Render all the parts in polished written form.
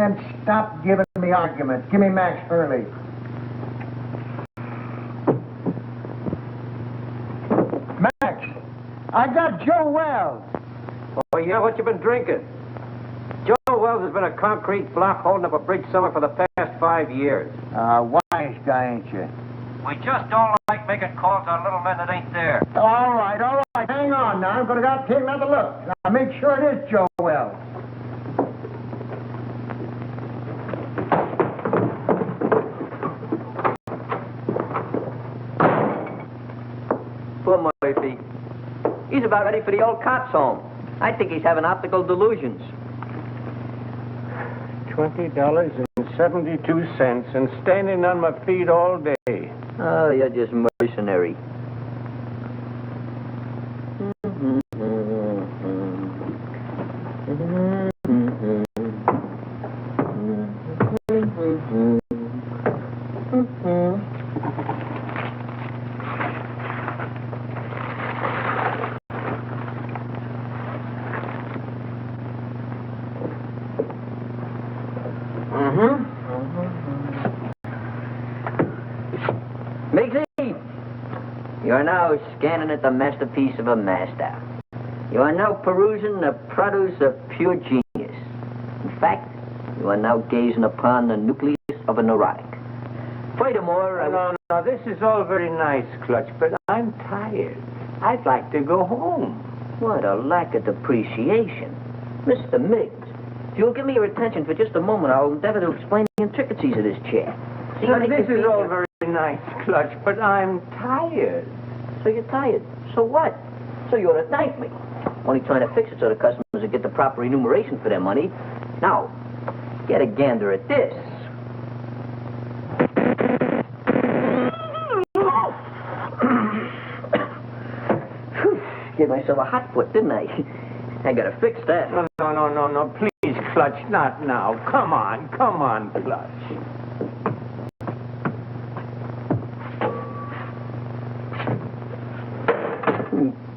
And stop giving me arguments. Give me Max Hurley. Max, I got Joe Wells. Oh, yeah? What you been drinking? Joe Wells has been a concrete block holding up a bridge somewhere for the past 5 years. Wise guy, ain't you? We just don't like making calls on little men that ain't there. All right. Hang on now. I'm going to take another look. Now, make sure it is Joe Wells. Poor Murphy. He's about ready for the old cops' home. I think he's having optical delusions. $20.72 and standing on my feet all day. Oh, you're just mercenary. You are now scanning at the masterpiece of a master. You are now perusing the produce of pure genius. In fact, you are now gazing upon the nucleus of a neurotic. Furthermore, No, this is all very nice, Clutch, but I'm tired. I'd like to go home. What a lack of appreciation. Mr. Miggs, if you'll give me your attention for just a moment, I'll endeavor to explain the intricacies of this chair. See what This is all very nice, Clutch, but I'm tired. So you're tired. So what? So you ought to thank me. Only trying to fix it so the customers will get the proper remuneration for their money. Now, get a gander at this. Gave myself a hot foot, didn't I? I gotta fix that. No, please, Clutch, not now. Come on, Clutch.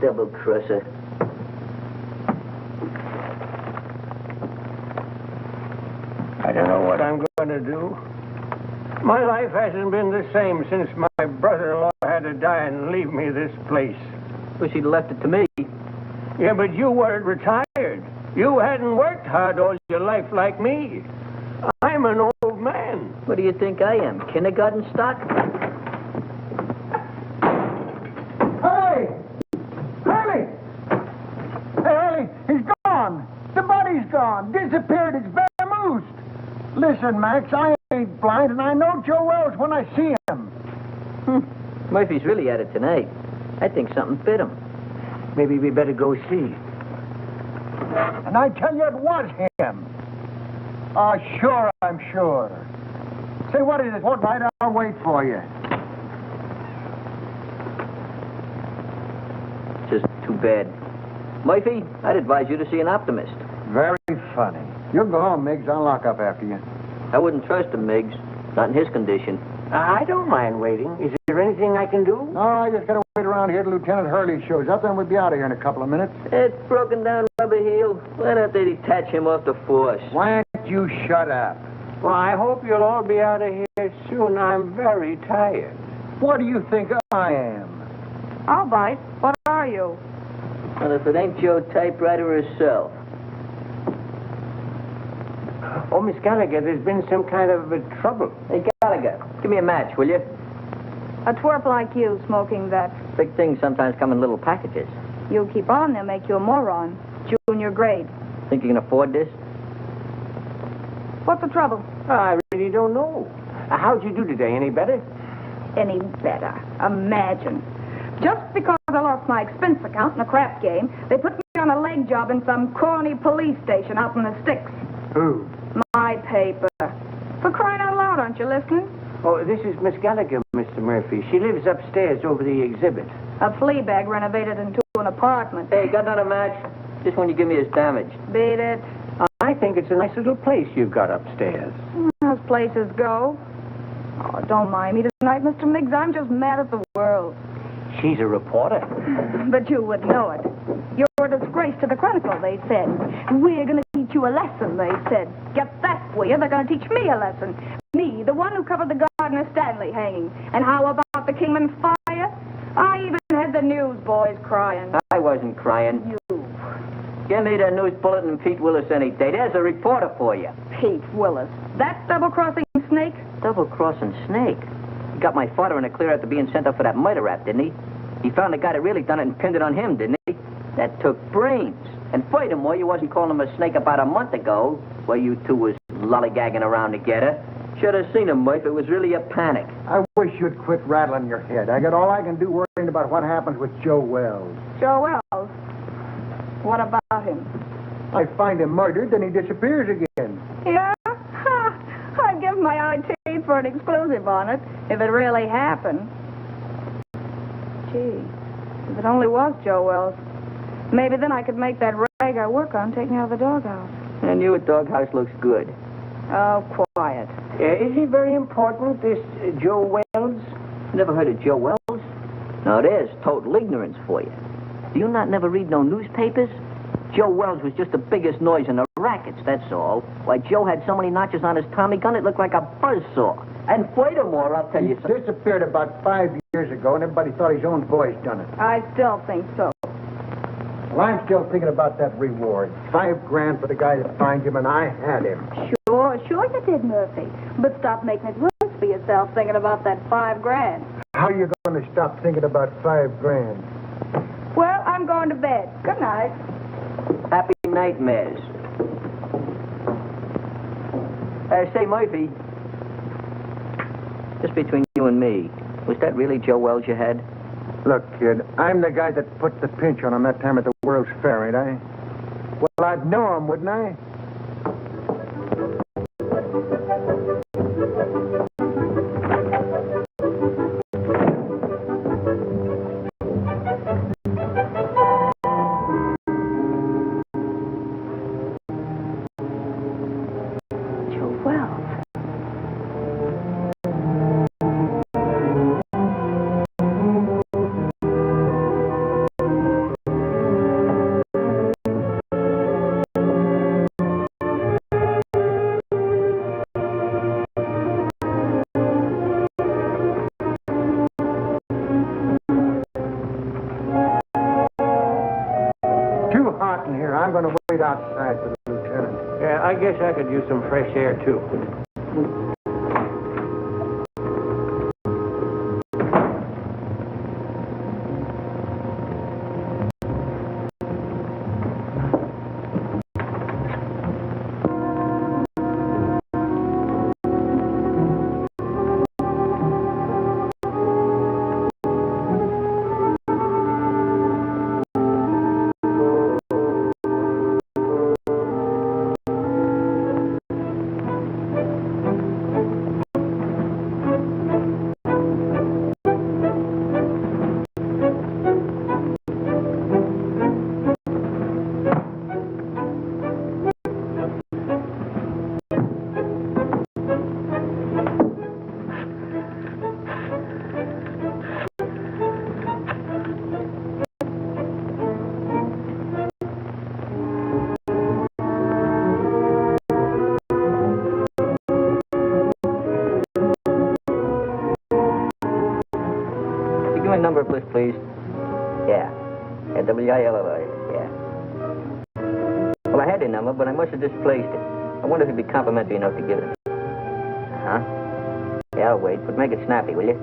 Double crosser. I don't know what I'm going to do. My life hasn't been the same since my brother-in-law had to die and leave me this place. Wish he'd left it to me. Yeah, but you weren't retired. You hadn't worked hard all your life like me. I'm an old man. What do you think I am, kindergarten stock? He's gone. The body's gone. Disappeared. It's vamoosed. Listen, Max, I ain't blind, and I know Joe Wells when I see him. Murphy's really at it tonight. I think something bit him. Maybe we better go see. And I tell you, it was him. Oh, sure, I'm sure. Say, what is it? What right? I'll wait for you. Just too bad. Murphy, I'd advise you to see an optimist. Very funny. You'll go home, Miggs. I'll lock up after you. I wouldn't trust him, Miggs. Not in his condition. I don't mind waiting. Is there anything I can do? No, I just gotta wait around here till Lieutenant Hurley shows up, then we'll be out of here in a couple of minutes. That broken down rubber heel. Why don't they detach him off the force? Why don't you shut up? Well, I hope you'll all be out of here soon. I'm very tired. What do you think I am? I'll bite. What are you? Well, if it ain't Joe Typewriter herself. Oh, Miss Gallagher, there's been some kind of trouble. Hey, Gallagher, give me a match, will you? A twerp like you smoking that. Big things sometimes come in little packages. You keep on, they'll make you a moron. Junior grade. Think you can afford this? What's the trouble? I really don't know. How'd you do today? Any better? Any better. Imagine. Just because I lost my expense account in a crap game, they put me on a leg job in some corny police station out in the sticks. Who? My paper. For crying out loud, aren't you listening? Oh, this is Miss Gallagher, Mr. Murphy. She lives upstairs over the exhibit. A flea bag renovated into an apartment. Hey, got another match? Just when you give me his damage. Beat it. I think it's a nice little place you've got upstairs. Those places go. Oh, don't mind me tonight, Mr. Miggs. I'm just mad at the world. She's a reporter. But you would know it. You're a disgrace to the Chronicle, they said. We're going to teach teach you a lesson, they said. Get that for you. They're going to teach me a lesson. Me, the one who covered the Gardner Stanley hanging. And how about the Kingman fire? I even had the newsboys crying. I wasn't crying. You. Give me the news bulletin and Pete Willis any day. There's a reporter for you. Pete Willis. That double-crossing snake? Double-crossing snake? He got my father in a clear after being sent up for that murder rap, didn't he? He found the guy that really done it and pinned it on him, didn't he? That took brains. And furthermore, you wasn't calling him a snake about a month ago, while you two was lollygagging around together. Should have seen him, Murphy. It was really a panic. I wish you'd quit rattling your head. I got all I can do worrying about what happens with Joe Wells. Joe Wells? What about him? I find him murdered, then he disappears again. Yeah? Ha! I'd give my eye teeth for an exclusive on it, if it really happened. Gee, if it only was Joe Wells. Maybe then I could make that rag I work on take me out of the doghouse. And your doghouse looks good. Oh, quiet. Is he very important, this Joe Wells? Never heard of Joe Wells? Now, there's total ignorance for you. Do you not never read no newspapers? Joe Wells was just the biggest noise in the rackets, that's all. Why, Joe had so many notches on his Tommy gun, it looked like a buzzsaw. And furthermore, I'll tell He you something. disappeared about 5 years ago, and everybody thought his own boys done it. I still think so. Well, I'm still thinking about that reward. $5,000 for the guy that finds him, and I had him. Sure you did, Murphy. But stop making it worse for yourself thinking about that $5,000. How are you going to stop thinking about $5,000? Well, I'm going to bed. Good night. Happy nightmares. Say, Murphy, just between you and me, was that really Joe Wells you had? Look, kid, I'm the guy that put the pinch on him that time at the World's Fair, ain't I? Well, I'd know him, wouldn't I? Joe Wells. Too hot in here. I'm going to wait outside for the lieutenant. Yeah, I guess I could use some fresh air, too. Give me a number of list, please. Yeah. WILLI. Yeah. Well, I had the number, but I must have displaced it. I wonder if you'd be complimentary enough to give it. Huh? Yeah, I'll wait, but make it snappy, will you?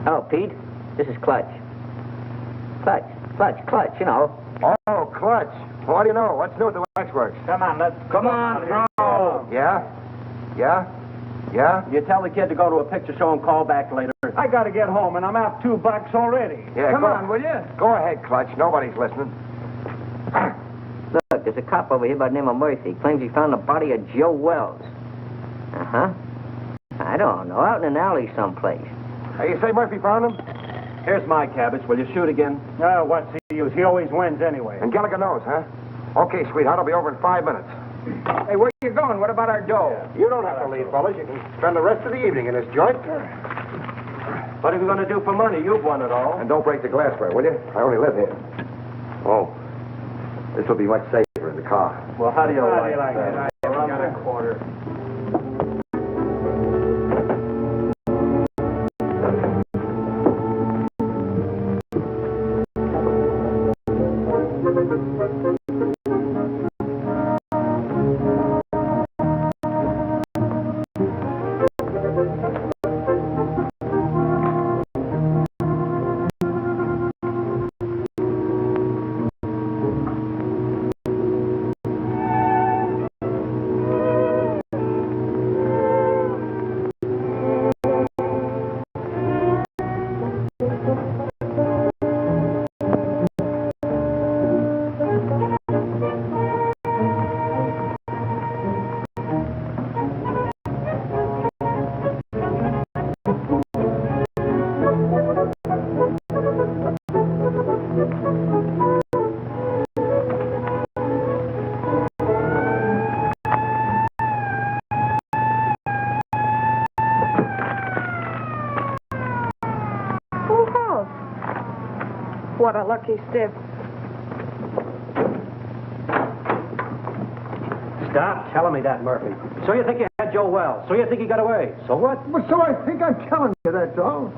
Oh, Pete, this is Clutch. Clutch, you know. Oh, Clutch. What do you know? What's new at the Waxworks? Come on, let's... Come on, throw. Yeah? You tell the kid to go to a picture show and call back later. I gotta get home, and I'm out $2 already. Yeah, Come on, will you? Go ahead, Clutch. Nobody's listening. Look, there's a cop over here by the name of Murphy. Claims he found the body of Joe Wells. Uh-huh. I don't know, out in an alley someplace. Hey, you say Murphy found him? Here's my cabbage. Will you shoot again? What's the use? He always wins anyway. And Gallagher knows, huh? Okay, sweetheart. I'll be over in 5 minutes. Hey, where you going? What about our dough? You don't have to leave, fellas. You can spend the rest of the evening in this joint. What are we going to do for money? You've won it all. And don't break the glassware, will you? I only live here. Oh, this will be much safer in the car. Well, how do you like that? I haven't got a quarter. What a lucky stiff. Stop telling me that, Murphy. So you think you had Joe Wells. So you think he got away. So what? Well, so I think I'm telling you, that's all.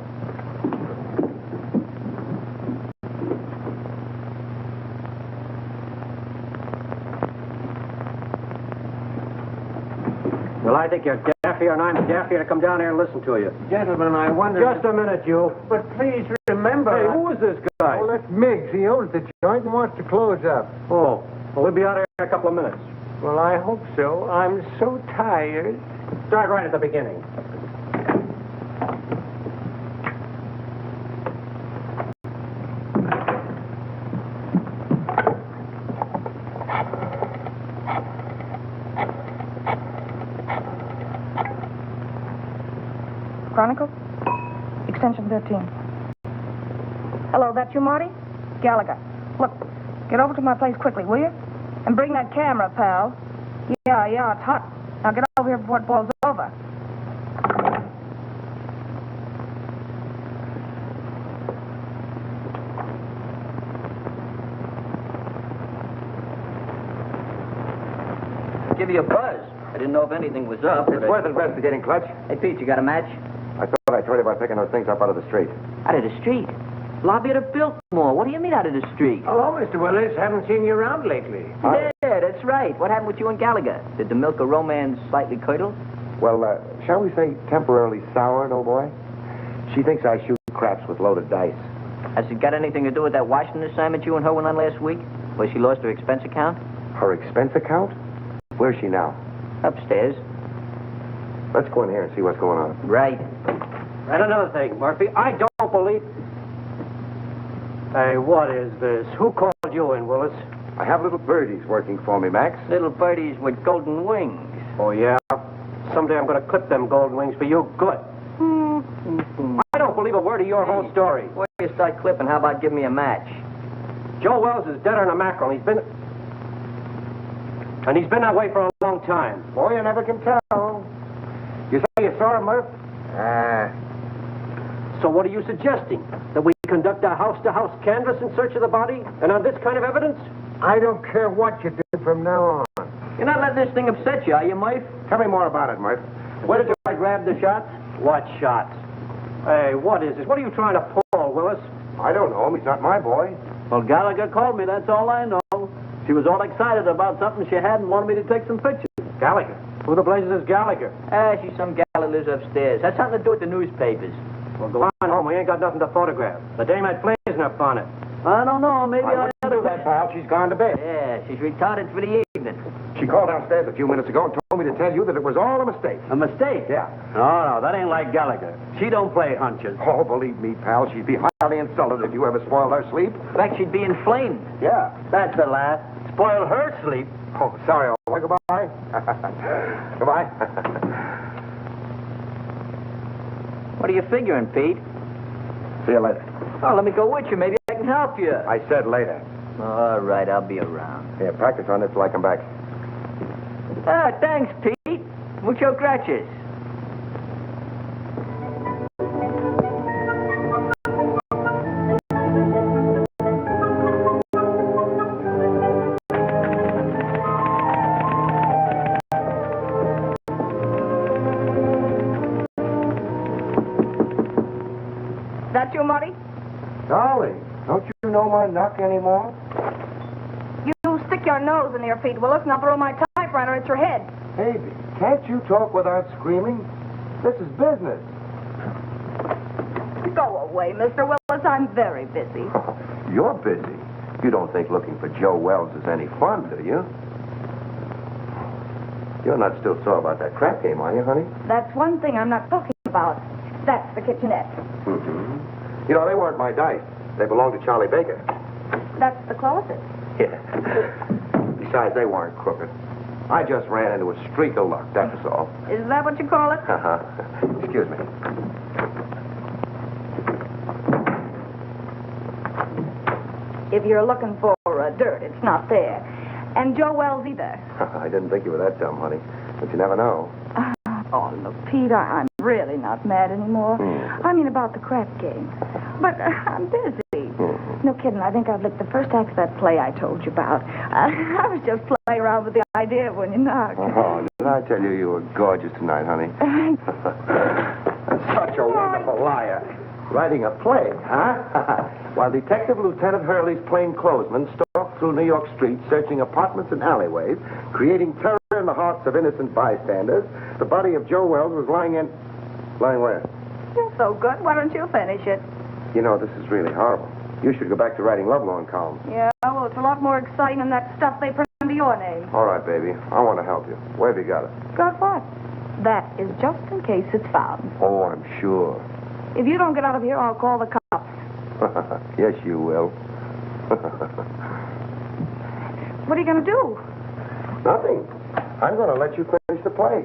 Well, I think you're daffier and I'm daffier to come down here and listen to you. Gentlemen, I wonder... Just a minute, you. But please remember... Hey, who is this guy? Oh, that's Miggs. He owns the joint and wants to close up. Oh, well, we'll be out here in a couple of minutes. Well, I hope so. I'm so tired. Start right at the beginning. Chronicle? Extension 13. Hello, that you, Marty? Gallagher. Look, get over to my place quickly, will you? And bring that camera, pal. Yeah, it's hot. Now get over here before it boils over. Give you a buzz. I didn't know if anything was up. It's worth investigating, Clutch. Hey, Pete, you got a match? I thought I told you about picking those things up out of the street. Out of the street? Lobby at a Biltmore. What do you mean out of the street? Hello, Mr. Willis. Haven't seen you around lately. Yeah, that's right. What happened with you and Gallagher? Did the milk of romance slightly curdle? Well, shall we say temporarily soured, old boy? She thinks I shoot craps with loaded dice. Has it got anything to do with that Washington assignment you and her went on last week? Where she lost her expense account? Her expense account? Where's she now? Upstairs. Let's go in here and see what's going on. Right. And another thing, Murphy, I don't believe... Hey, what is this? Who called you in, Willis? I have little birdies working for me, Max. Little birdies with golden wings. Oh, yeah? Someday I'm going to clip them golden wings for you good. I don't believe a word of your whole story. Before you start clipping, how about giving me a match? Joe Wells is deader than a mackerel. He's been that way for a long time. Boy, you never can tell. You say you saw him, Murph? So what are you suggesting? That we conduct a house-to-house canvass in search of the body? And on this kind of evidence? I don't care what you do from now on. You're not letting this thing upset you, are you, Murph? Tell me more about it, Murph. Where did I grab the shots? What shots? Hey, what is this? What are you trying to pull, Willis? I don't know him. He's not my boy. Well, Gallagher called me, that's all I know. She was all excited about something she had and wanted me to take some pictures. Gallagher? Who the blazes is Gallagher? She's some gal that lives upstairs. Has something to do with the newspapers. Well, go on home. We ain't got nothing to photograph. The dame had blazing up on it. I don't know, maybe I ought do that, pal. She's gone to bed. Yeah, she's retarded for the evening. She called downstairs a few minutes ago and told me to tell you that it was all a mistake. A mistake? Yeah. No, that ain't like Gallagher. She don't play hunches. Oh, believe me, pal, she'd be highly insulted if you ever spoiled her sleep. In fact, she'd be inflamed. Yeah. That's the laugh. Spoil her sleep. Oh, sorry, old boy. Goodbye. Goodbye. What are you figuring, Pete? See you later. Oh, let me go with you. Maybe I can help you. I said later. All right, I'll be around. Here, practice on this till I come back. Ah, thanks, Pete. Mucho gracias. That you, Marty? Dolly, don't you know my knock anymore? You stick your nose in your feet, Willis, and I'll throw my typewriter at your head. Baby, can't you talk without screaming? This is business. Go away, Mr. Willis. I'm very busy. You're busy. You don't think looking for Joe Wells is any fun, do you? You're not still sore about that crap game, are you, honey? That's one thing I'm not talking about. That's the kitchenette. Mm-hmm. You know, they weren't my dice. They belonged to Charlie Baker. That's the closet. Yeah. Besides, they weren't crooked. I just ran into a streak of luck, that was all. Is that what you call it? Uh-huh. Excuse me. If you're looking for dirt, it's not there. And Joe Wells either. I didn't think you were that dumb, honey. But you never know. Oh, look, Pete, I'm really not mad anymore. I mean about the crap game. But I'm busy. No kidding, I think I've licked the first act of that play I told you about. I was just playing around with the idea when you knocked. Oh, did I tell you were gorgeous tonight, honey? Such a wonderful liar. Writing a play, huh? While Detective Lieutenant Hurley's plainclothesmen stalked through New York streets, searching apartments and alleyways, creating terror in the hearts of innocent bystanders, the body of Joe Wells was lying in... Lying where? You're so good. Why don't you finish it? You know, this is really horrible. You should go back to writing lovelorn columns. Yeah, well, it's a lot more exciting than that stuff they print under your name. All right, baby. I want to help you. Where have you got it? Got what? That is just in case it's found. Oh, I'm sure. If you don't get out of here, I'll call the cops. Yes, you will. What are you going to do? Nothing. I'm going to let you finish the play.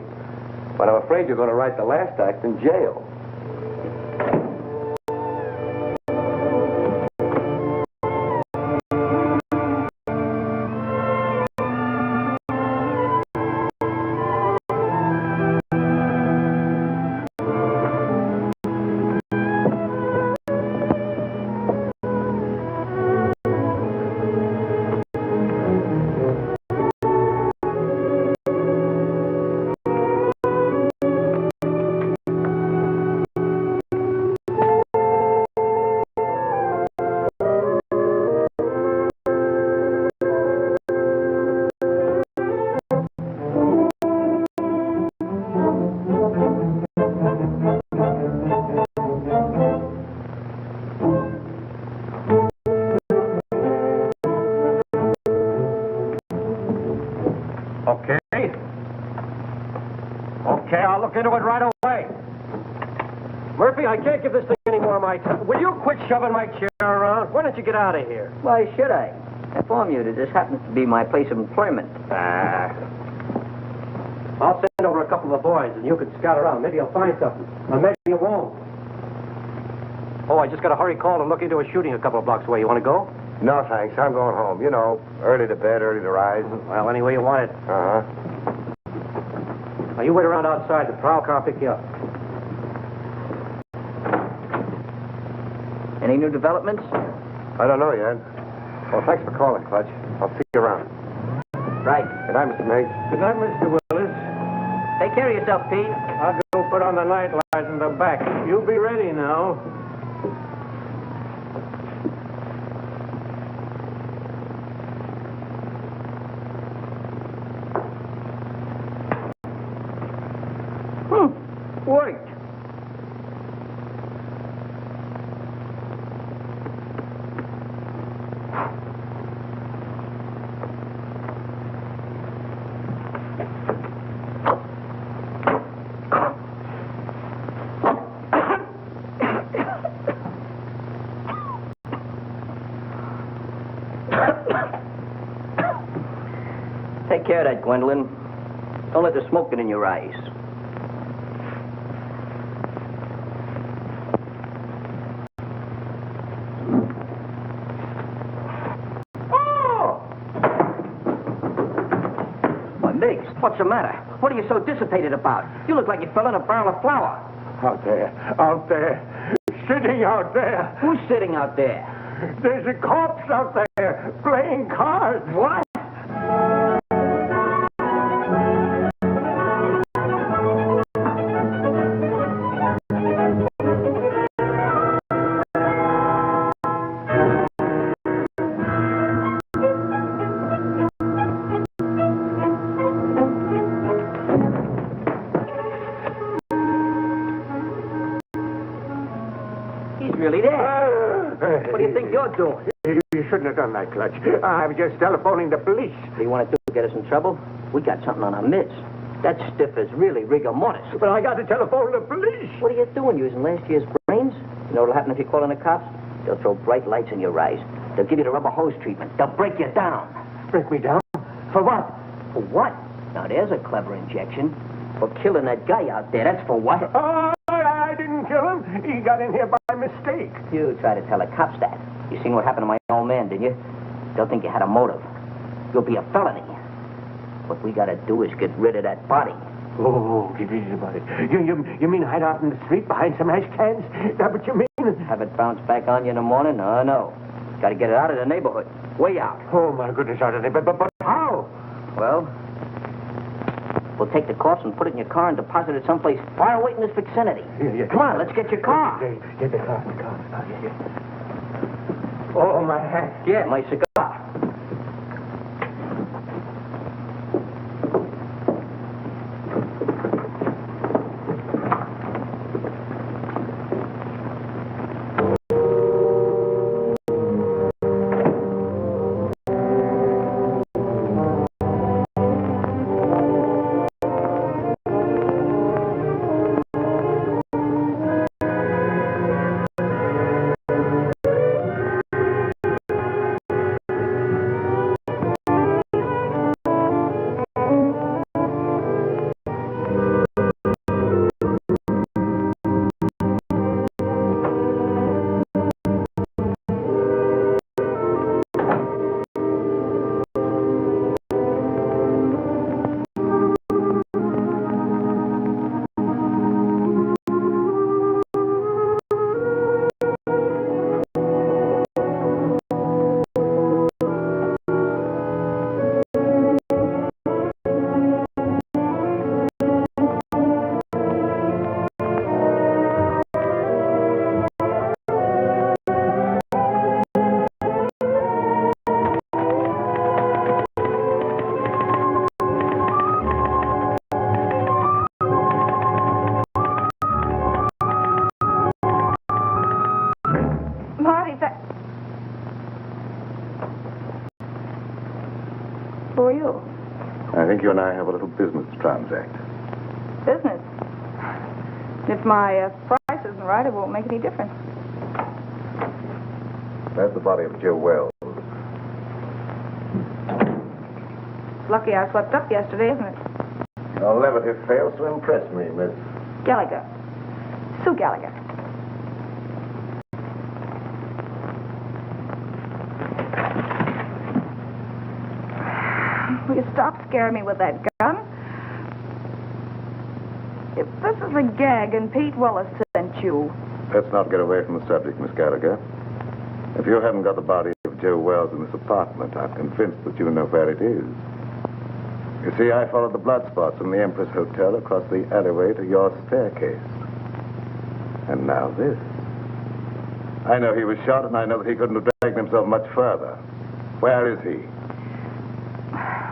But I'm afraid you're going to write the last act in jail. Okay, I'll look into it right away. Murphy, I can't give this thing any more of my time. Will you quit shoving my chair around? Why don't you get out of here? Why should I? I inform you that this happens to be my place of employment. I'll send over a couple of boys, and you can scout around. Maybe you'll find something. Or maybe you won't. Oh, I just got a hurry call to look into a shooting a couple of blocks away. You want to go? No, thanks. I'm going home. You know, early to bed, early to rise. Well, any way you want it. Uh-huh. Now, you wait around outside. The prowl car will pick you up. Any new developments? I don't know yet. Well, thanks for calling, Clutch. I'll see you around. Right. Good night, Mr. Miggs. Good night, Mr. Willis. Take care of yourself, Pete. I'll go put on the night light in the back. You be ready now. Worked. Take care of that, Gwendolyn. Don't let the smoke get in your eyes. What's the matter? What are you so dissipated about? You look like you fell in a barrel of flour. Out there, sitting out there. Who's sitting out there? There's a corpse out there playing cards. What? He's really there. What do you think you're doing? You shouldn't have done that, Clutch. I'm just telephoning the police. What do you want to do? Get us in trouble? We got something on our midst. That stiff is really rigor mortis. But I got to telephone the police. What are you doing, using last year's brains? You know what'll happen if you call in the cops? They'll throw bright lights in your eyes. They'll give you the rubber hose treatment. They'll break you down. Break me down? For what? For what? Now, there's a clever injection. For killing that guy out there. That's for what? Oh, I didn't kill him. He got in here by mistake. You try to tell the cops that. You seen what happened to my old man, didn't you? They'll think you had a motive. You'll be a felony. What we gotta do is get rid of that body. Oh, get easy about it. You mean hide out in the street behind some ash cans? Is that what you mean? Have it bounce back on you in the morning? No. Gotta get it out of the neighborhood. Way out. Oh, my goodness, out of there. But how? Well, we'll take the corpse and put it in your car and deposit it someplace far away in this vicinity. Yeah. Come on, let's get your car. Get the car. Oh, yeah. Oh, my hat. Yeah, my cigar. Who are you? I think you and I have a little business to transact. Business. If my price isn't right, it won't make any difference. That's the body of Joe Wells. It's lucky I slept up yesterday, isn't it? Your levity fails to impress me, Miss. Gallagher. Sue Gallagher. Will you stop scaring me with that gun? If this is a gag and Pete Willis sent you... Let's not get away from the subject, Miss Gallagher. If you haven't got the body of Joe Wells in this apartment, I'm convinced that you know where it is. You see, I followed the blood spots from the Empress Hotel across the alleyway to your staircase. And now this. I know he was shot, and I know that he couldn't have dragged himself much further. Where is he?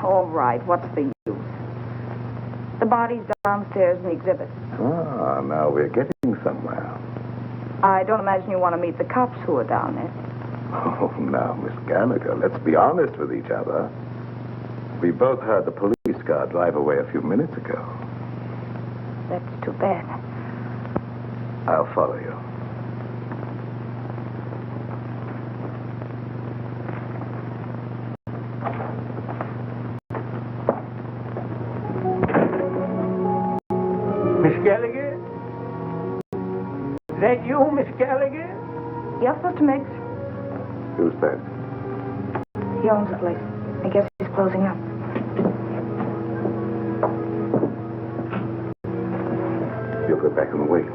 All right, what's the use? The body's downstairs in the exhibit. Ah, now we're getting somewhere. I don't imagine you want to meet the cops who are down there. Oh, now, Miss Gallagher, let's be honest with each other. We both heard the police car drive away a few minutes ago. That's too bad. I'll follow you. Miss Gallagher? Is that you, Miss Gallagher? Yes, Mr. Miggs. Who's that? He owns the place. I guess he's closing up. go back and wait.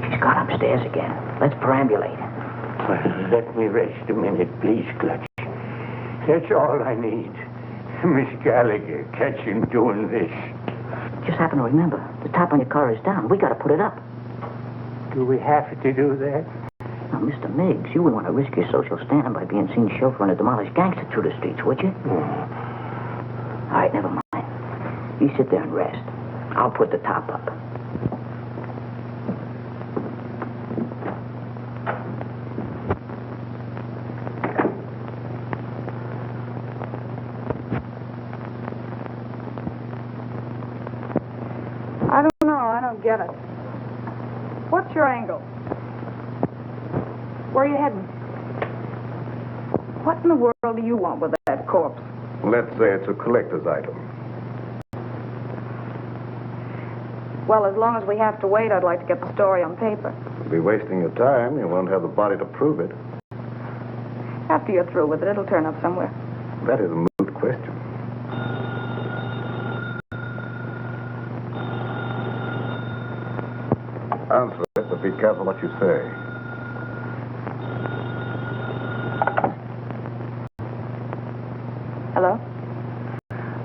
She's gone upstairs again. Let's perambulate. Well, let me rest a minute, please, Clutch. That's all I need. Miss Gallagher, catch him doing this. Just happen to remember, the top on your car is down. We gotta put it up. Do we have to do that? Now, Mr. Miggs, you wouldn't want to risk your social standing by being seen chauffeuring a demolished gangster through the streets, would you? All right, never mind. You sit there and rest. I'll put the top up. I don't know. I don't get it. What's your angle? Where are you heading? What in the world do you want with that corpse? Let's say it's a collector's item. Well, as long as we have to wait, I'd like to get the story on paper. You'll be wasting your time. You won't have the body to prove it. After you're through with it, it'll turn up somewhere. That is a moot question. Answer it, but be careful what you say. Hello?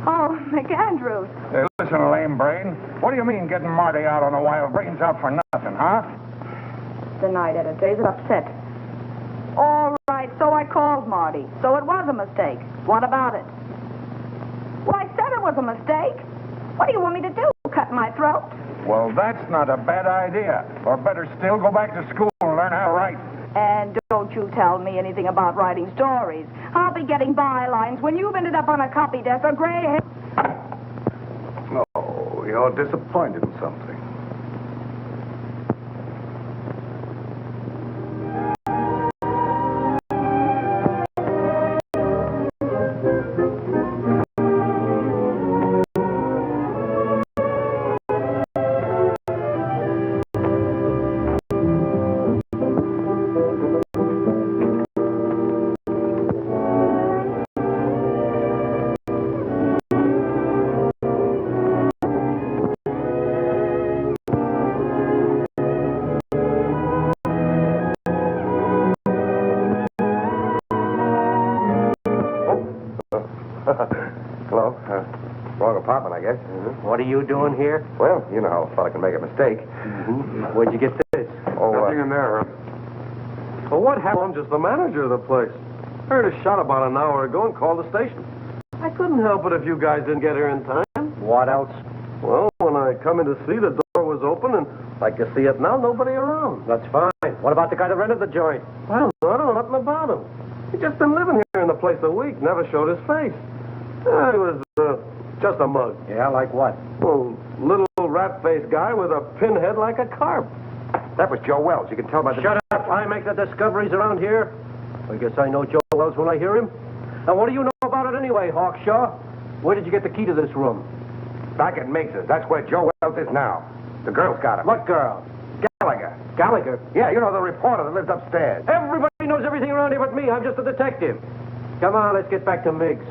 Oh, McAndrews. Hey, listen, lame brain. What do you mean getting Marty out on a wild brains out for nothing, huh? The night editor. He's upset. All right, so I called Marty. So it was a mistake. What about it? Well, I said it was a mistake. What do you want me to do? Cut my throat? Well, that's not a bad idea. Or better still, go back to school and learn how to write. And don't you tell me anything about writing stories. I'll be getting bylines when you've ended up on a copy desk or gray hair. Oh, you're disappointed in something. Hello. Wrong apartment, I guess. Mm-hmm. What are you doing here? Well, you know how a fella can make a mistake. Mm-hmm. Where'd you get this? Oh, Nothing in there. Well, what happened? I'm just the manager of the place. Heard a shot about an hour ago and called the station. I couldn't help it if you guys didn't get here in time. What else? Well, when I come in to see, the door was open, and like you see it now, nobody around. That's fine. What about the guy that rented the joint? Well, I don't know nothing about him. He's just been living here in the place a week, never showed his face. He was just a mug. Yeah, like what? Oh, little rat-faced guy with a pinhead like a carp. that was Joe Wells. You can tell by the... Shut up. I make the discoveries around here. I guess I know Joe Wells when I hear him. Now, what do you know about it anyway, Hawkshaw? Where did you get the key to this room? Back at Miggs's. That's where Joe Wells is now. The girl's got him. What girl? Gallagher. Gallagher? Yeah, you know, the reporter that lives upstairs. Everybody knows everything around here but me. I'm just a detective. Come on, let's get back to Miggs.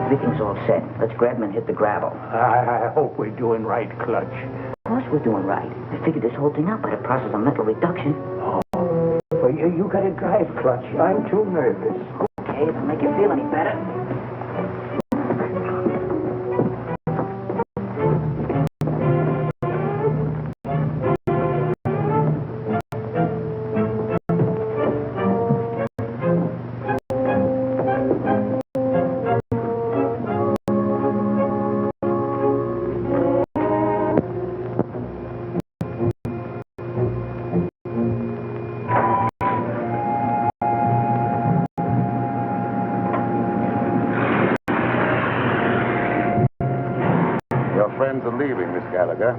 Everything's all set. Let's grab him and hit the gravel. I hope we're doing right, Clutch. Of course we're doing right. I figured this whole thing out by the process of mental reduction. Well, you gotta drive, Clutch. I'm too nervous. Okay, if it'll make you feel any better. Your friends are leaving, Miss Gallagher.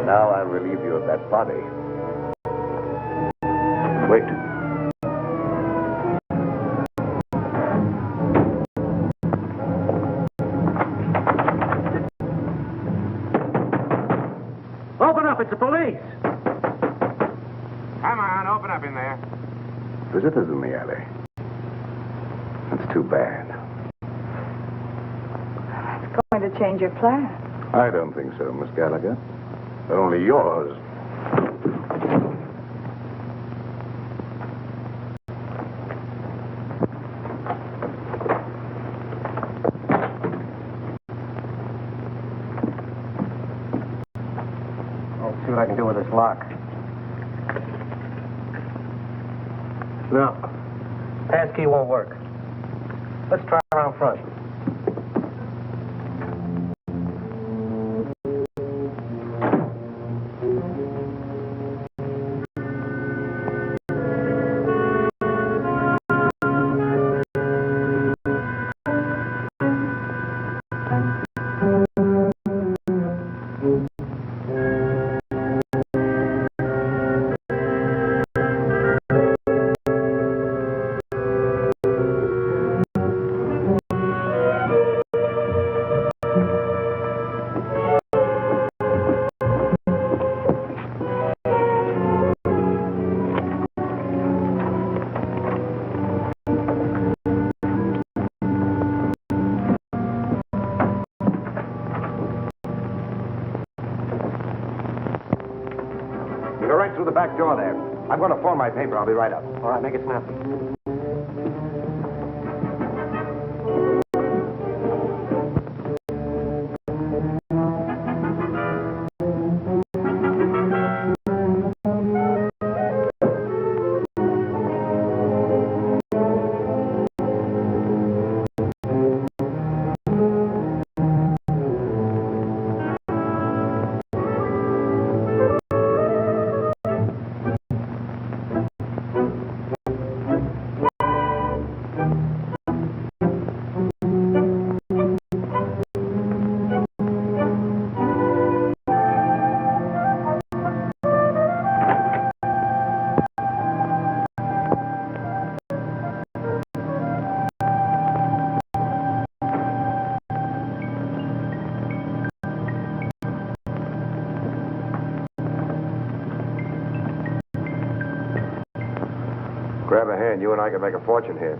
Now I relieve you of that body. Wait. the police. Come on, open up in there. Visitors in the alley. That's too bad. It's going to change your plan. I don't think so, Miss Gallagher. Only yours. I'll see what I can do with this lock. No. Passkey won't work. Let's try around front. You go right through the back door there. I'm going to phone my paper. I'll be right up. All right, make it snappy. Grab a hand. You and I can make a fortune here.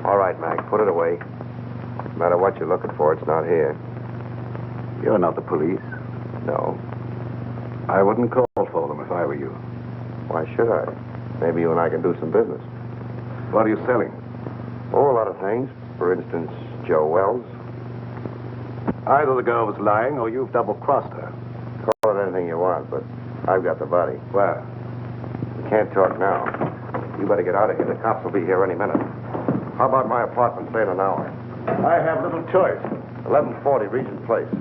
All right, Mac. Put it away. No matter what you're looking for, it's not here. You're not the police? No. I wouldn't call for them if I were you. Why should I? Maybe you and I can do some business. What are you selling? Oh, a lot of things. For instance, Joe Wells. Either the girl was lying or you've double-crossed her. Call it anything you want, but I've got the body. Where? We can't talk now. You better get out of here. The cops will be here any minute. How about my apartment, say in an hour? I have little choice. 1140 Regent Place.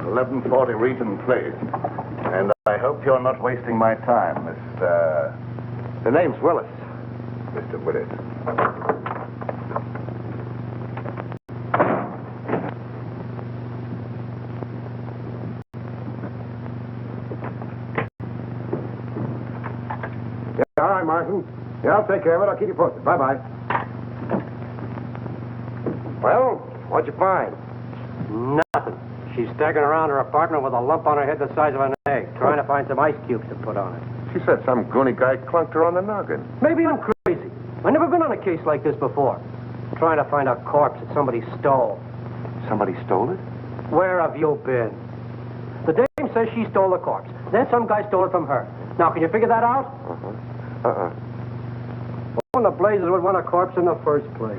1140 Regent Place. And I hope you're not wasting my time, Mr... The name's Willis. Mr. Willis. Yeah, all right, Martin. Yeah, I'll take care of it. I'll keep you posted. Bye-bye. Well, what'd you find? Nothing. She's staggering around her apartment with a lump on her head the size of an egg, trying to find some ice cubes to put on it. She said some goony guy clunked her on the noggin. Maybe I'm crazy. I've never been on a case like this before. Trying to find a corpse that somebody stole. Somebody stole it? Where have you been? The dame says she stole the corpse. Then some guy stole it from her. Now, can you figure that out? Well, the blazes would want a corpse in the first place.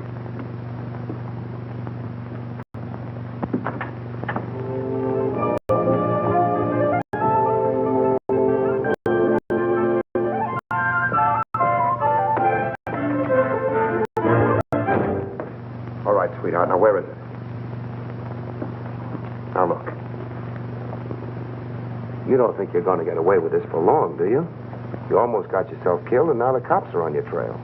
All right, sweetheart. Now, where is it? Now, look. You don't think you're going to get away with this for long, do you? You almost got yourself killed, and now the cops are on your trail.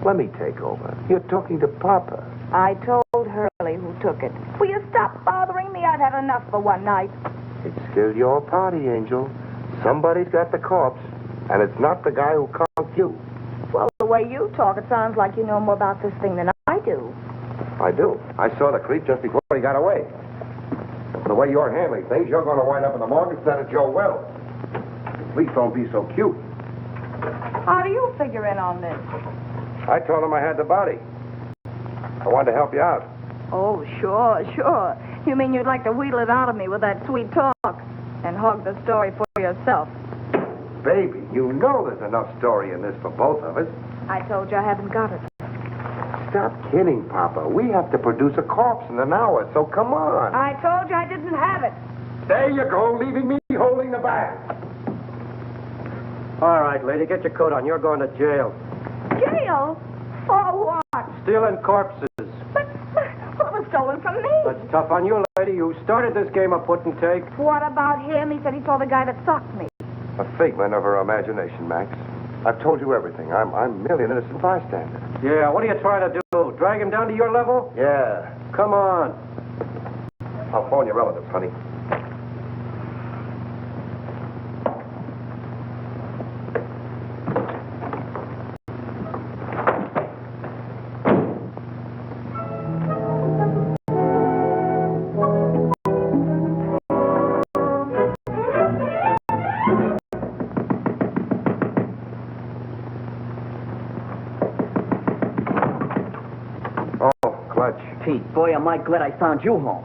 Let me take over. You're talking to Papa. I told Hurley who took it. Will you stop bothering me? I've had enough for one night. It's still your party, Angel. Somebody's got the corpse, and it's not the guy who conked you. Well, the way you talk, it sounds like you know more about this thing than I do. I do. I saw the creep just before he got away. The way you're handling things, you're going to wind up in the morgue instead of Joe Wells. Please don't be so cute. How do you figure in on this? I told him I had the body. I wanted to help you out. Oh, sure. You mean you'd like to wheedle it out of me with that sweet talk and hog the story for yourself? Baby, you know there's enough story in this for both of us. I told you I haven't got it. Stop kidding, Papa. We have to produce a corpse in an hour, so come on. I told you I didn't have it. There you go, leaving me holding the bag. All right, lady, get your coat on. You're going to jail. Jail? For what? Stealing corpses. But what was stolen from me? That's tough on you, lady. You started this game of put and take. What about him? He said he saw the guy that socked me. A figment of her imagination, Max. I've told you everything. I'm merely an innocent bystander. Yeah, what are you trying to do? Drag him down to your level? Yeah. Come on. I'll phone your relatives, honey. Pete, boy, am I glad I found you home.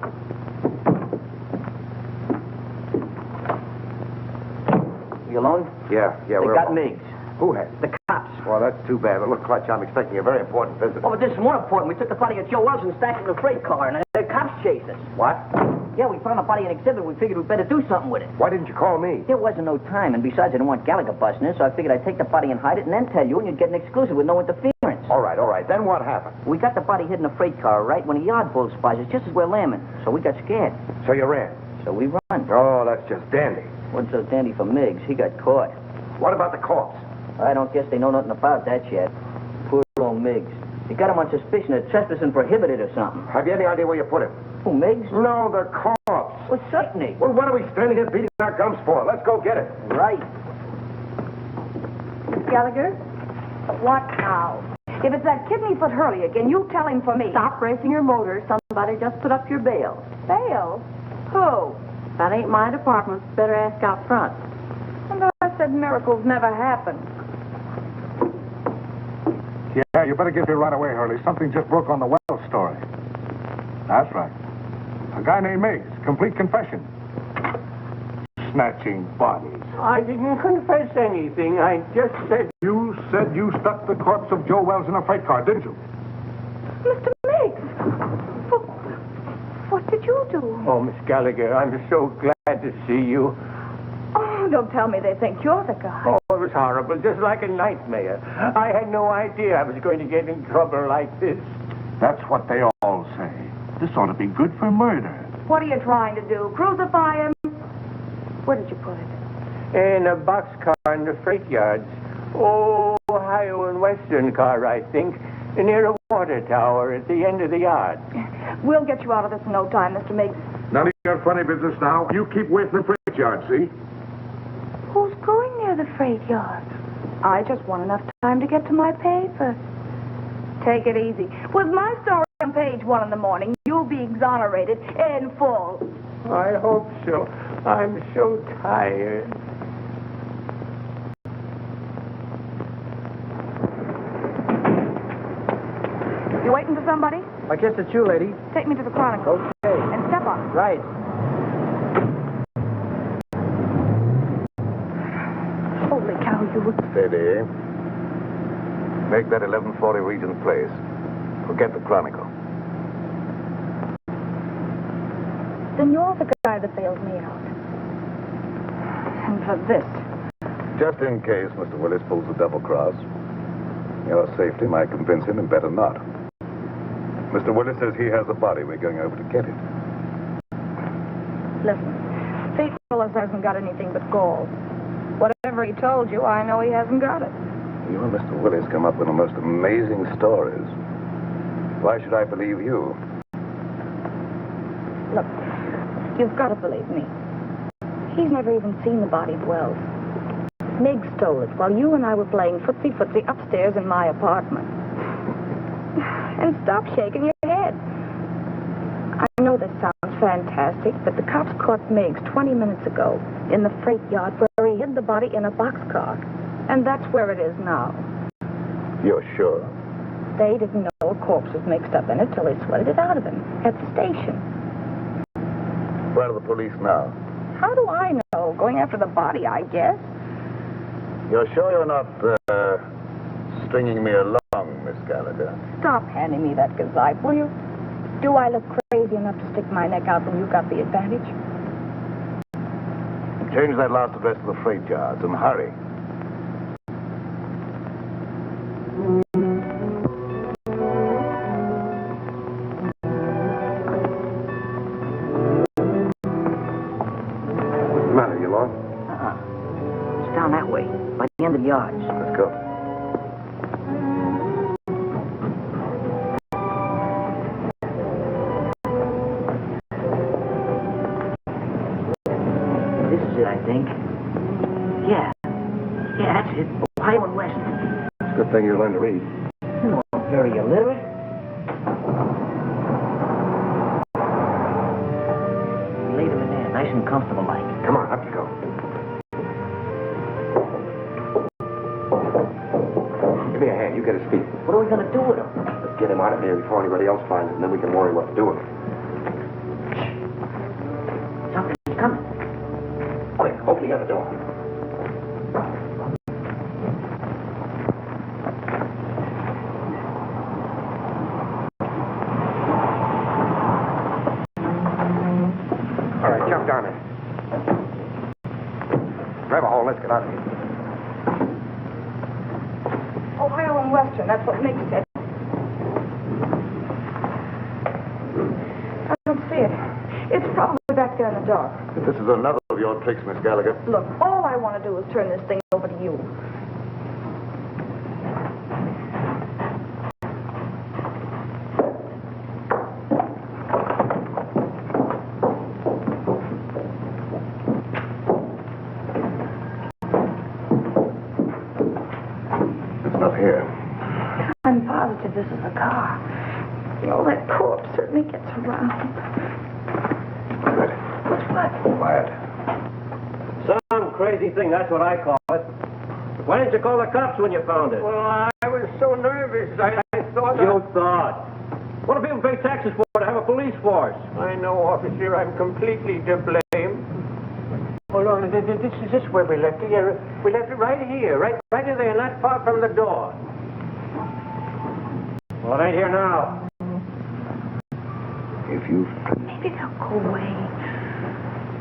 You alone? Yeah, They we're got all- Miggs. Who has? The cops. Well, that's too bad. But look, Clutch, I'm expecting a very important visit. Oh, but this is more important. We took the body of Joe Wells and stashed it in a freight car, and the cops chased us. What? Yeah, we found a body in exhibit. We figured we'd better do something with it. Why didn't you call me? There wasn't no time, and besides, I didn't want Gallagher busting in, so I figured I'd take the body and hide it and then tell you, and you'd get an exclusive with no interference. All right. Then what happened? We got the body hid in a freight car, right, when a yard bull spies us just as we're lambing. So we got scared. So you ran? So we run. Oh, that's just dandy. Wasn't so dandy for Miggs. He got caught. What about the corpse? I don't guess they know nothing about that yet. Poor old Miggs. They got him on suspicion of trespassing prohibited or something. Have you any idea where you put him? Who, Miggs? No, the corpse. Well, certainly. Well, what are we standing here beating our gums for? Let's go get it. Right. Gallagher? What now? If it's that kidney-foot Hurley again, you tell him for me. Stop racing your motor. Somebody just put up your bail. Bail? Who? That ain't my department. Better ask out front. And I said miracles never happen. Yeah, you better get here right away, Hurley. Something just broke on the Wells story. That's right. A guy named Miggs. Complete confession. Snatching bodies. I didn't confess anything. I just said... You said you stuck the corpse of Joe Wells in a freight car, didn't you? Mr. Miggs! What did you do? Oh, Miss Gallagher, I'm so glad to see you. Oh, don't tell me they think you're the guy. Oh, it was horrible, just like a nightmare. I had no idea I was going to get in trouble like this. That's what they all say. This ought to be good for murder. What are you trying to do? Crucify him? Where did you put it? In a boxcar in the freight yards. Oh, Ohio and Western car, I think. Near a water tower at the end of the yard. We'll get you out of this in no time, Mr. Miggs. None of your funny business now. You keep away from the freight yard, see? Who's going near the freight yard? I just want enough time to get to my paper. Take it easy. With my story on page 1 in the morning, you'll be exonerated in full. I hope so. I'm so tired. You waiting for somebody? I guess it's you, lady. Take me to the Chronicle. Okay. And step on it. Right. Holy cow, you... Steady. Make that 1140 Regent Place. Forget the Chronicle. Then you're the guy that bailed me out. And for this. Just in case Mr. Willis pulls a double cross. Your safety might convince him and better not. Mr. Willis says he has a body. We're going over to get it. Listen, Pete Willis hasn't got anything but gall. Whatever he told you, I know he hasn't got it. You and Mr. Willis come up with the most amazing stories. Why should I believe you? Look, you've got to believe me. He's never even seen the body of Wells. Miggs stole it while you and I were playing footsie-footsie upstairs in my apartment. And stop shaking your head. I know this sounds fantastic, but the cops caught Miggs 20 minutes ago in the freight yard where he hid the body in a boxcar. And that's where it is now. You're sure? They didn't know a corpse was mixed up in it till they sweated it out of him at the station. Where are the police now? How do I know? Going after the body, I guess. You're sure you're not, stringing me along, Miss Gallagher? Stop handing me that gazeppe, will you? Do I look crazy enough to stick my neck out when you got the advantage? Change that last address to the freight yards and hurry. What's the matter? You lost? It's down that way, by the end of the yards. Let's go. This is it, I think. Yeah, that's it. Ohio and West. It's a good thing you learned to read. You're not very illiterate. Lay them in there, nice and comfortable like. Come on, up you go. Give me a hand. You get his feet. What are we going to do with them? Let's get him out of here before anybody else finds him, and then we can worry what to do with him. Something's coming. Quick, open the other door. All right, jump down there. Grab a hole. Let's get out of here. Ohio and Western, that's what makes it. I don't see it. It's probably back there in the dark. This is another of your tricks, Miss Gallagher. Look, all I want to do is turn this thing over to you. It's not here. I'm positive this is a car. You know, that corpse certainly gets around. Ready. What's what? Quiet. Some crazy thing, that's what I call it. Why didn't you call the cops when you found it? Well, I was so nervous. I thought... You thought. What do people pay taxes for to have a police force? I know, officer. I'm completely to blame. Hold on. This is where we left it. Yeah, we left it right here. Right in there, not far from the door. Well, it ain't here now. If you... Maybe they'll go away.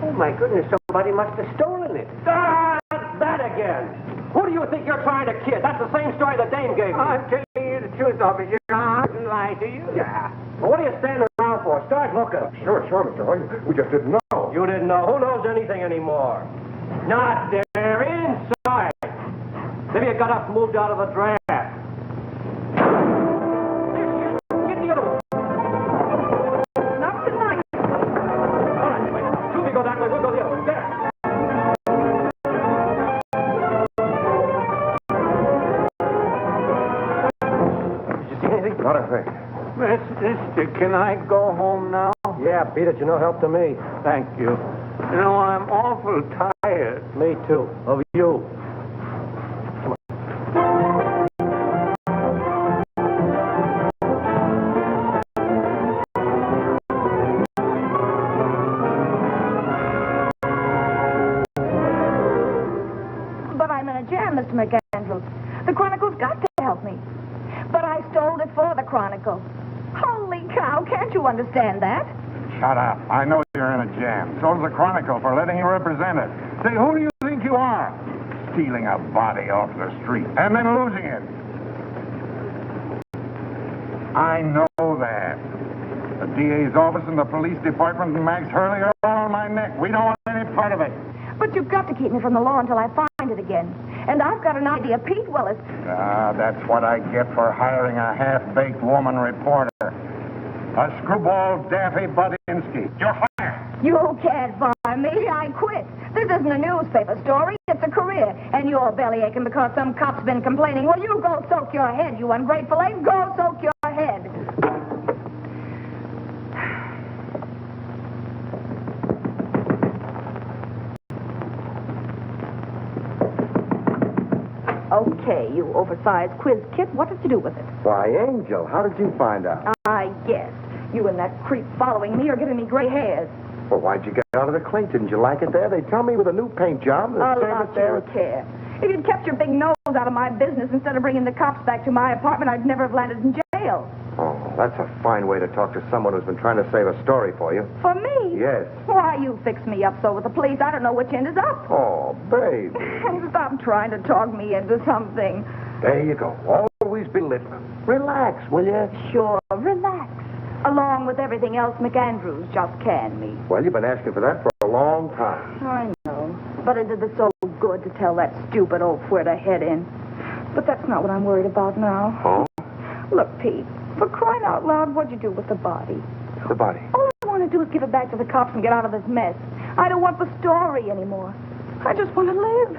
Oh, my goodness. Somebody must have stolen it. Ah, that again. Who do you think you're trying to kid? That's the same story the dame gave me. I'm telling you the truth, officer. I didn't lie to you. Yeah. Well, what are you standing around for? Start looking. Sure, Mr. Hoy. We just didn't know. You didn't know. Who knows anything anymore? Not there. Inside. Maybe you got up and moved out of the draft. Get the other one. Not tonight. All right, wait. Two of you go that way. We'll go the other way. There. Did you see anything? Not a thing. Mister, can I go home now? Yeah, beat it. You're no help to me. Thank you. You know, I'm awful tired. Me too. Of you. But I'm in a jam, Mr. McAndrews. The Chronicle's got to help me. But I stole it for the Chronicle. Holy cow, can't you understand that? Shut up. I know you're in a jam. So's the Chronicle for letting you represent it. Say, who do you think you are? Stealing a body off the street and then losing it. I know that. The DA's office and the police department and Max Hurley are all on my neck. We don't want any part of it. But you've got to keep me from the law until I find it again. And I've got an idea. Pete Willis. Ah, that's what I get for hiring a half-baked woman reporter. A screwball Daffy Budinsky. You're fired. You can't fire me. I quit. This isn't a newspaper story. It's a career. And you're belly aching because some cop's been complaining. Well, you go soak your head, you ungrateful ape. Go soak your head. Okay, you oversized quiz kit. What did you do with it? Why, Angel, how did you find out? I guess. You and that creep following me are giving me gray hairs. Well, why'd you get out of the clink? Didn't you like it there? They tell me with a new paint job, the A service lot there. you care. If you'd kept your big nose out of my business instead of bringing the cops back to my apartment, I'd never have landed in jail. Oh, that's a fine way to talk to someone who's been trying to save a story for you. For me? Yes. Why, you fix me up so with the police, I don't know which end is up. Oh, baby. Stop trying to talk me into something. There you go. Always be listening. Relax, will you? Sure, relax. Along with everything else McAndrews just canned me. Well, you've been asking for that for a long time. I know. But it did us so good to tell that stupid oaf where to head in. But that's not what I'm worried about now. Oh? Look, Pete, for crying out loud, what'd you do with the body? The body. All I want to do is give it back to the cops and get out of this mess. I don't want the story anymore. I just want to live.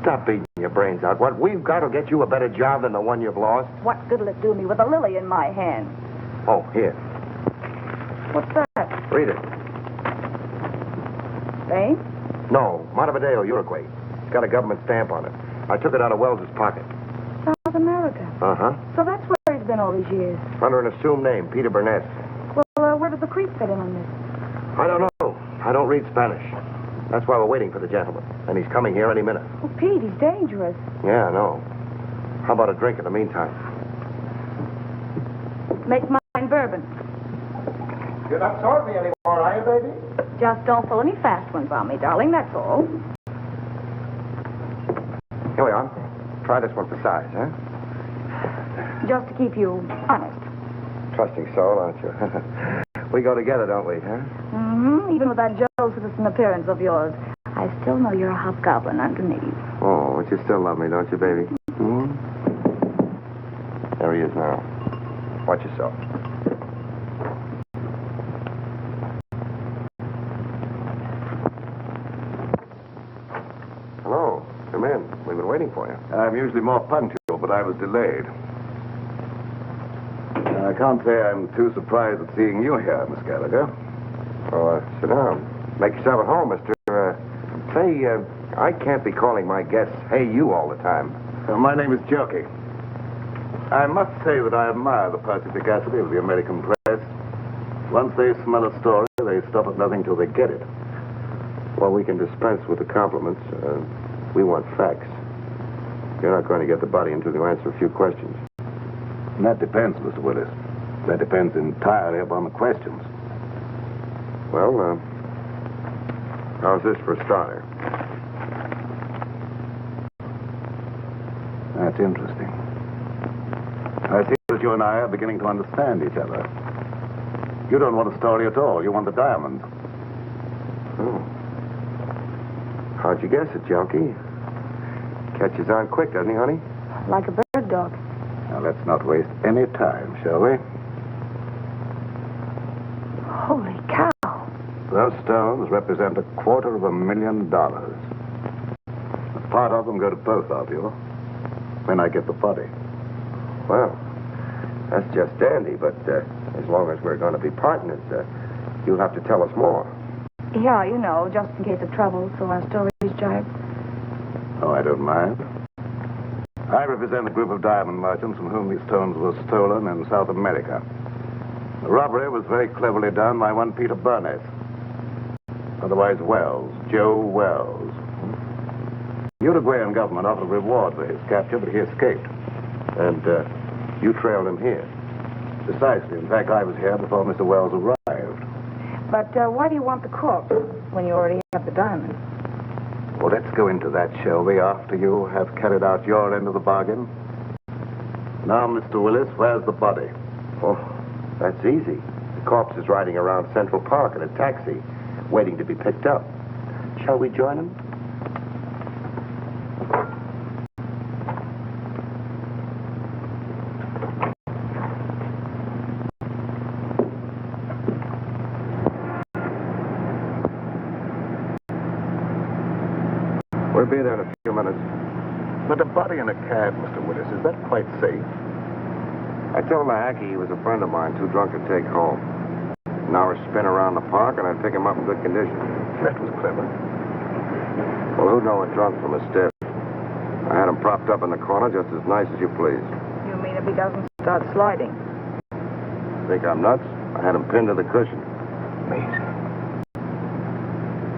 Stop beating your brains out. What we've got will get you a better job than the one you've lost. What good'll it do me with a lily in my hand? Oh, here. What's that? Read it. Spain? No, Montevideo, Uruguay. It's got a government stamp on it. I took it out of Wells's pocket. South America. Uh-huh. So that's where he's been all these years. Under an assumed name, Peter Burnett. Well, where does the creep fit in on this? I don't know. I don't read Spanish. That's why we're waiting for the gentleman. And he's coming here any minute. Oh, Pete, he's dangerous. Yeah, I know. How about a drink in the meantime? Make mine bourbon. You're not sorting me anymore, are you, baby? Just don't pull any fast ones on me, darling, that's all. Here we are. Try this one for size, huh? Just to keep you honest. Trusting soul, aren't you? We go together, don't we, huh? Mm-hmm. Even with that Joe citizen appearance of yours, I still know you're a hobgoblin underneath. Oh, but you still love me, don't you, baby? Hmm? There he is now. Watch yourself. Hello. Come in. We've been waiting for you. I'm usually more punctual, but I was delayed. I can't say I'm too surprised at seeing you here, Miss Gallagher. Oh, sit down. Make yourself at home, Mr. Say, I can't be calling my guests, hey, you all the time. My name is Jerky. I must say that I admire the perspicacity of the American press. Once they smell a story, they stop at nothing till they get it. Well, we can dispense with the compliments. We want facts. You're not going to get the body until you answer a few questions. And that depends, Mr. Willis. That depends entirely upon the questions. Well, how's this for a starter? That's interesting. I see that you and I are beginning to understand each other. You don't want a story at all. You want the diamonds. Oh. How'd you guess it, Junkie? Catches on quick, doesn't he, honey? Like a bird dog. Now, let's not waste any time, shall we? Holy cow. Those stones represent $250,000. A part of them go to both of you when I get the body. Well, that's just dandy, but as long as we're going to be partners, you'll have to tell us more. Yeah, you know, just in case of trouble, so our stories jibe. Oh, I don't mind. I represent a group of diamond merchants from whom these stones were stolen in South America. The robbery was very cleverly done by one Peter Burnett. Otherwise Wells, Joe Wells. The Uruguayan government offered a reward for his capture, but he escaped. And you trailed him here. Precisely. In fact, I was here before Mr. Wells arrived. But why do you want the corpse when you already have the diamond? Well, let's go into that, shall we, after you have carried out your end of the bargain? Now, Mr. Willis, where's the body? Oh, that's easy. The corpse is riding around Central Park in a taxi, waiting to be picked up. Shall we join him? We'll be there in a few minutes. But a body in a cab, Mr. Willis, is that quite safe? I told Mahaki he was a friend of mine, too drunk to take home. An hour spin around the park, and I'd pick him up in good condition. That was clever. Well, who'd know a drunk from a stiff? I had him propped up in the corner just as nice as you please. You mean if he doesn't start sliding? Think I'm nuts? I had him pinned to the cushion. Amazing.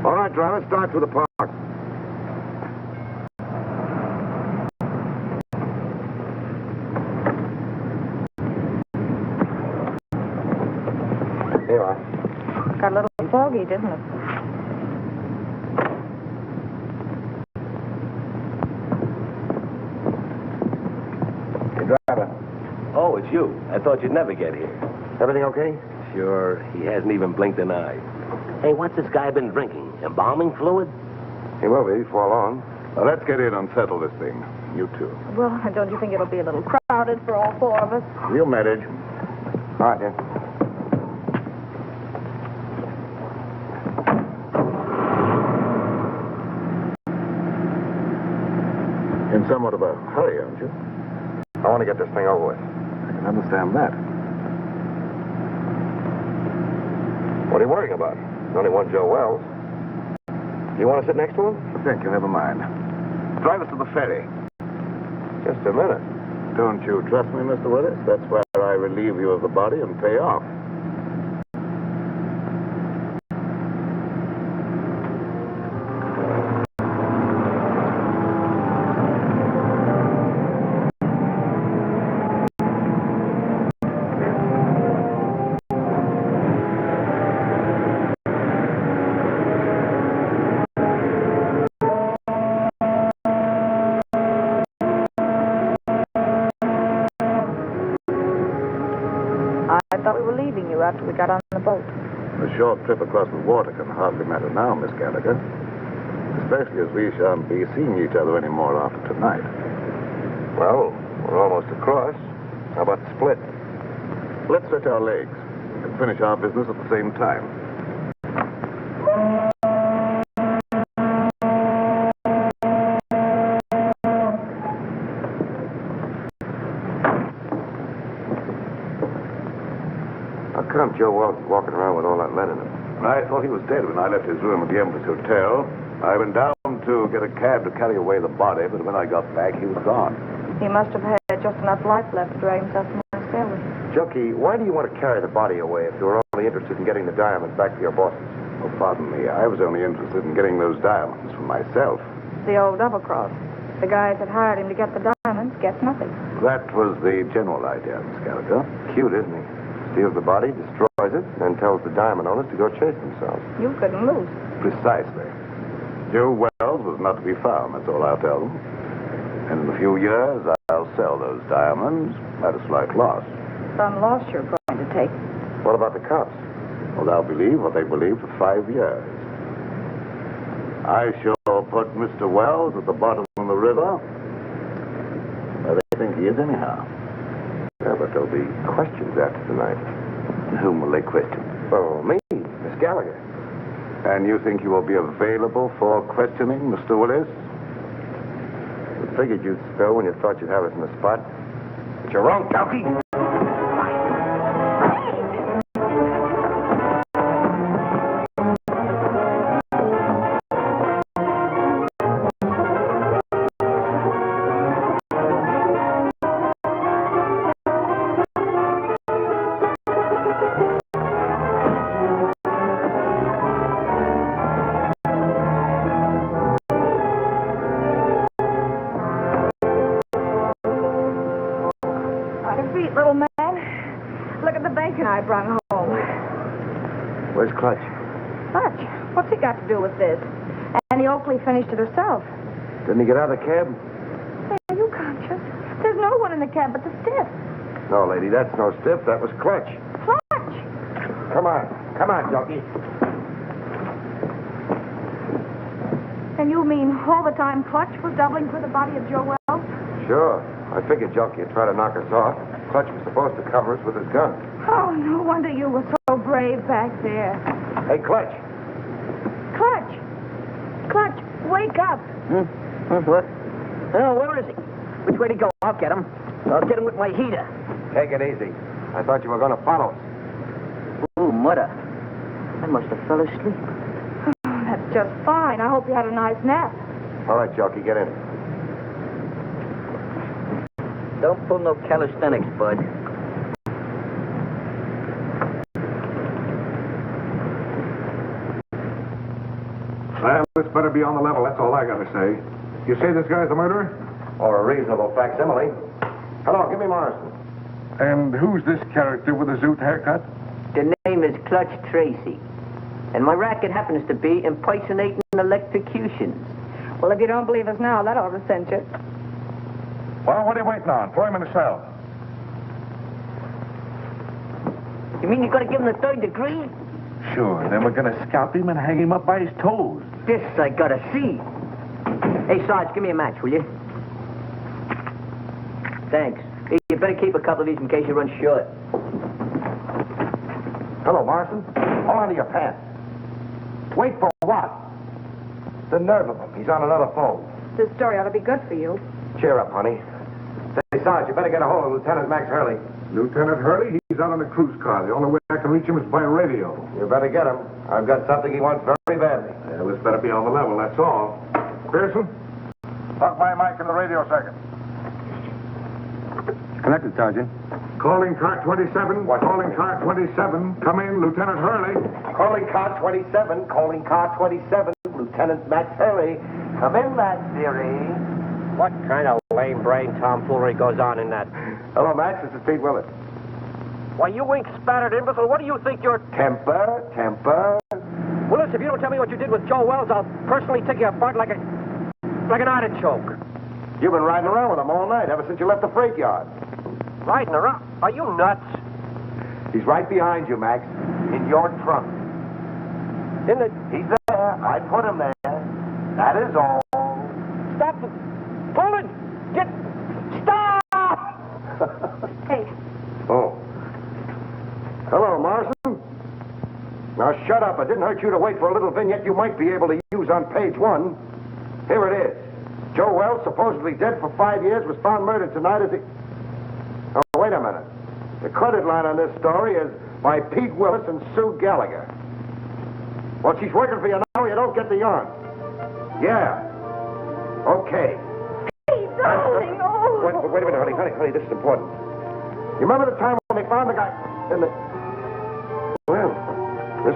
All right, driver, start through the park. Here you are. Got a little foggy, didn't it? Hey, driver. Oh, it's you. I thought you'd never get here. Everything okay? Sure, he hasn't even blinked an eye. Hey, what's this guy been drinking? Embalming fluid? He will be before long. Now, let's get in and settle this thing. You two. Well, don't you think it'll be a little crowded for all four of us? You manage. All right, then. In somewhat of a hurry, aren't you? I want to get this thing over with. I can understand that. What are you worrying about? There's only one Joe Wells. You want to sit next to him? Thank you, never mind. Drive us to the ferry. Just a minute. Don't you trust me, Mr. Willis? That's where I relieve you of the body and pay off. I thought we were leaving you after we got on the boat. A short trip across the water can hardly matter now, Miss Gallagher. Especially as we shan't be seeing each other anymore after tonight. Well, we're almost across. How about the split? Let's stretch our legs and finish our business at the same time. How come Joe Wells is walking around with all that lead in him? I thought he was dead when I left his room at the Empress Hotel. I went down to get a cab to carry away the body, but when I got back, he was gone. He must have had just enough life left to drag himself from the stairway. Junkie, why do you want to carry the body away if you were only interested in getting the diamonds back to your bosses? Oh, pardon me. I was only interested in getting those diamonds for myself. The old double-cross. The guys that hired him to get the diamonds gets nothing. That was the general idea, Miss Gallagher. Cute, isn't he? Steals the body, destroys it, then tells the diamond owners to go chase themselves. You couldn't lose. Precisely. Joe Wells was not to be found, that's all I'll tell them. And in a few years, I'll sell those diamonds at a slight loss. Some loss you're going to take. What about the cops? Well, they'll believe what they believe for 5 years. I shall put Mr. Wells at the bottom of the river, where they think he is anyhow. Yeah, but there'll be questions after tonight. And whom will they question? Oh, me, Miss Gallagher. And you think you will be available for questioning, Mr. Willis? We figured you'd spill when you thought you'd have us in the spot. But you're wrong, Calky. Little man, look at the bacon I brought home. Where's Clutch? Clutch? What's he got to do with this? Annie Oakley finished it herself. Didn't he get out of the cab? Say, are you conscious? There's no one in the cab but the stiff. No, lady, that's no stiff. That was Clutch. Clutch! Come on. Come on, Junkie. And you mean all the time Clutch was doubling for the body of Joe Wells? Sure. I figured Junkie would try to knock us off. Clutch was supposed to cover us with his gun. Oh, no wonder you were so brave back there. Hey, Clutch. Clutch! Clutch, wake up! What? Oh, where is he? Which way to go? I'll get him. I'll get him with my heater. Take it easy. I thought you were going to follow us. Ooh, mother. I must have fell asleep. Oh, that's just fine. I hope you had a nice nap. All right, Junkie, get in. Don't pull no calisthenics, bud. Well, this better be on the level, that's all I gotta say. You say this guy's the murderer? Or a reasonable facsimile. Hello, give me Morrison. And who's this character with the zoot haircut? The name is Clutch Tracy. And my racket happens to be impersonating electrocutions. Well, if you don't believe us now, that ought to cinch it. Well, what are you waiting on? Throw him in the cell. You mean you're going to give him the third degree? Sure, then we're gonna scalp him and hang him up by his toes. This I gotta see. Hey, Sarge, give me a match, will you? Thanks. Hey, you better keep a couple of these in case you run short. Hello, Morrison. Hold on to your pants. Wait for what? The nerve of him. He's on another phone. This story ought to be good for you. Cheer up, honey. Say, Sarge, you better get a hold of Lieutenant Max Hurley. Lieutenant Hurley, he's out on a cruise car. The only way I can reach him is by radio. You better get him. I've got something he wants very badly. Yeah, this better be on the level, that's all. Pearson? Plug my mic in the radio second. Connected, Sergeant. Calling car 27. What? Calling car 27. Come in, Lieutenant Hurley. Calling car 27. Calling car 27. Lieutenant Max Hurley. Come in, Max, dearie. What kind of lame-brain tomfoolery goes on in that? Hello, Max. This is Pete Willett. Why, you ink-spattered imbecile, what do you think you're... Temper. Willis, if you don't tell me what you did with Joe Wells, I'll personally take you apart like an artichoke. You've been riding around with him all night, ever since you left the freight yard. Riding around? Are you nuts? He's right behind you, Max. In your trunk. In the... He's there. I put him there. That is all. Stop the... Pull it! Get... Stop! Hey, Oh. Hello, Morrison. Now, shut up. It didn't hurt you to wait for a little vignette you might be able to use on page 1. Here it is. Joe Wells, supposedly dead for 5 years, was found murdered tonight as he... Oh, wait a minute. The credit line on this story is by Pete Willis and Sue Gallagher. Well, she's working for you now. You don't get the yarn. Yeah. Okay. hey, darling, oh. Wait a minute, honey, this is important. You remember the time when they found the guy in the... Well, this